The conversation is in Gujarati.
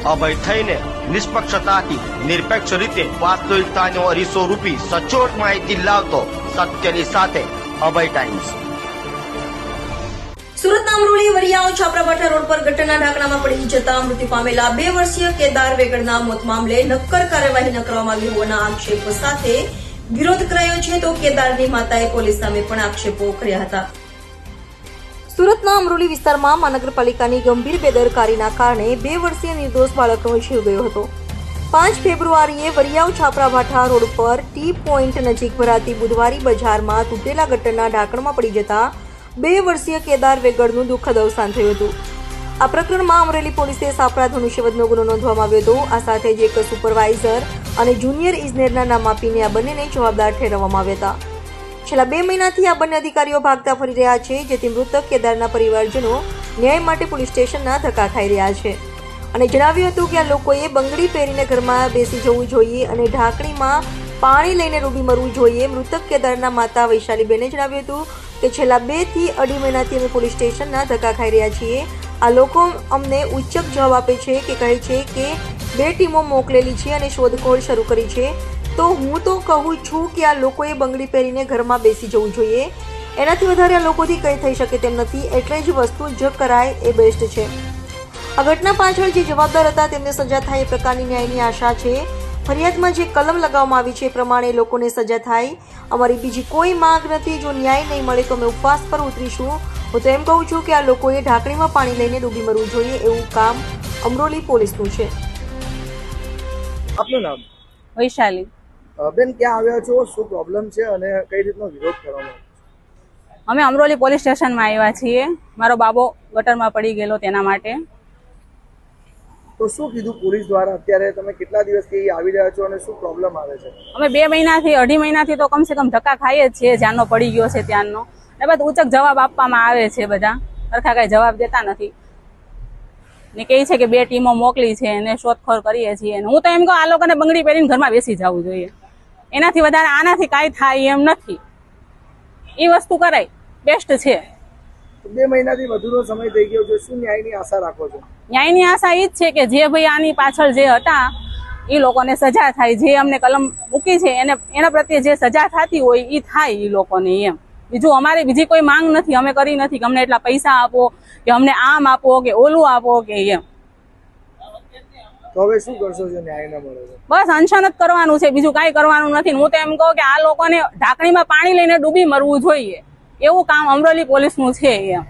અભય થઈને નિષ્પક્ષતાથી નિરપેક્ષ રીતે વાસ્તવિકતાનો અરીસો રૂપી સચોટ માહિતી લાવતો સત્યની સાથે અભય ટાઈમ્સ। સુરતના અમરોલી વરિયાવ છાપરાભાઠા રોડ પર ગટરના ઢાંકણામાં પડી જતા મૃત્યુ પામેલા 2 વર્ષીય કેદાર વેગડના મોત મામલે નક્કર કાર્યવાહી ન કરવામાં આવી હોવાના આક્ષેપ સાથે વિરોધ કરાયો છે, તો કેદારની માતાએ પોલીસ સામે પણ આક્ષેપો કર્યા હતા। સુરતના અમરોલી વિસ્તારમાં મહાનગરપાલિકાની ગંભીર બેદરકારીના કારણે 2 વર્ષીય નિર્દોષ બાળકનો જીવ ગયો હતો। 5 ફેબ્રુઆરીએ વરિયાવ છાપરાભાઠા રોડ પર ટી પોઈન્ટ નજીક ભરાતી બુધવારી બજારમાં તૂટેલા ગટરના ઢાંકણમાં પડી જતા 2 વર્ષીય કેદાર વેગડનું દુઃખદ અવસાન થયું હતું। આ પ્રકરણમાં અમરેલી પોલીસે સાપરા ધનુષ્યવધનો ગુનો નોંધવામાં આવ્યો હતો। આ સાથે જ એક સુપરવાઇઝર અને જુનિયર ઇજનેરના નામ આપીને આ બંનેને જવાબદાર ઠેરવવામાં આવ્યા હતા। છેલ્લા 2 મહિનાથી આ બંને અધિકારીઓ ભાગતા ફરી રહ્યા છે, જેથી મૃતક કેદારના પરિવારજનો ન્યાય માટે પોલીસ સ્ટેશનના ધક્કા ખાઈ રહ્યા છે અને જણાવ્યું હતું કે આ લોકોએ બંગડી પહેરીને ઘરમાં બેસી જવું જોઈએ અને ઢાંકણીમાં પાણી લઈને ડૂબી મરવું જોઈએ। મૃતક કેદારના માતા વૈશાલીબેને જણાવ્યું હતું કે છેલ્લા 2 થી 2.5 મહિનાથી અમે પોલીસ સ્ટેશનના ધક્કા ખાઈ રહ્યા છીએ। આ લોકો અમને ઉચ્ચક જવાબ આપે છે કે કહે છે કે 2 ટીમો મોકલેલી છે અને શોધખોળ શરૂ કરી છે, તો હું તો કહું છું કે આ લોકોએ બંગડી પહેરીને ઘરમાં બેસી જવું જોઈએ। એનાથી વધારે આ લોકોથી કંઈ થઈ શકે તેમ નથી, એટલે જ વસ્તુ જ કરાય એ બેસ્ટ છે। આ ઘટના પાછળ જે જવાબદાર હતા તેમને સજા થાય એ પ્રકારની ન્યાયની આશા છે। ફરિયાદમાં જે કલમ લગાવવામાં આવી છે એ પ્રમાણે લોકોને સજા થાય, અમારી બીજી કોઈ માંગ નથી। જો ન્યાય નહીં મળે તો અમે ઉપવાસ પર ઉતરીશું। હું તો એમ કહું છું કે આ લોકોએ ઢાંકણીમાં પાણી લઈને ડૂબી મરવું જોઈએ, એવું કામ અમરોલી પોલીસનું છે। આપનું નામ? વૈશાલી। બેન, ક્યાં આવ્યા છો, શું પ્રોબ્લેમ છે અને કઈ રીતનો વિરોધ કરવામાં આવ્યો? અમે અમરોલી પોલીસ સ્ટેશનમાં આવ્યા છીએ, મારો બાબો ગટરમાં પડી ગયેલો તેના માટે। તો શું કીધું પોલીસ દ્વારા? અત્યારે તમે કેટલા દિવસથી આવી રહ્યા છો અને શું પ્રોબ્લેમ આવે છે? અમે 2 મહિનાથી 2.5 મહિનાથી તો કમસે કમ ધક્કા ખાઈએ જ છીએ, જ્યાંનો પડી ગયો છે ત્યાંનો। એ બધા ઉચક જવાબ આપવામાં આવે છે, બધા સરખા કઈ જવાબ દેતા નથી ને કહે છે કે 2 ટીમો મોકલી છે અને શોધખોળ કરીએ છીએ। હું તો એમ કહું આ લોકોને બંગડી પહેરીને ઘરમાં બેસી જવું જોઈએ, એનાથી વધારે આનાથી કાંઈ થાય એમ નથી। એ વસ્તુ કરાય બેસ્ટ છે। 2 મહિનાથી વધુનો સમય થઈ ગયો છે, શું ન્યાયની આશા રાખો છો? ન્યાયની આશા એ જ છે કે જે ભાઈ આની પાછળ જે હતા એ લોકોને સજા થાય, જે અમને કલમ મૂકી છે એના પ્રત્યે જે સજા થતી હોય એ થાય એ લોકોને એમ। બીજું અમારે બીજી કોઈ માંગ નથી, અમે કરી નથી કે અમને એટલા પૈસા આપો કે અમને આમ આપો કે ઓલું આપો કે એમ। તો હવે શું કરશો જો ન્યાય ન મળે? બસ અનશન જ કરવાનું છે, બીજું કાંઈ કરવાનું નથી। હું તો એમ કહું કે આ લોકોને ઢાંકણીમાં પાણી લઈને ડૂબી મરવું જોઈએ, એવું કામ અમરોલી પોલીસનું છે એમ।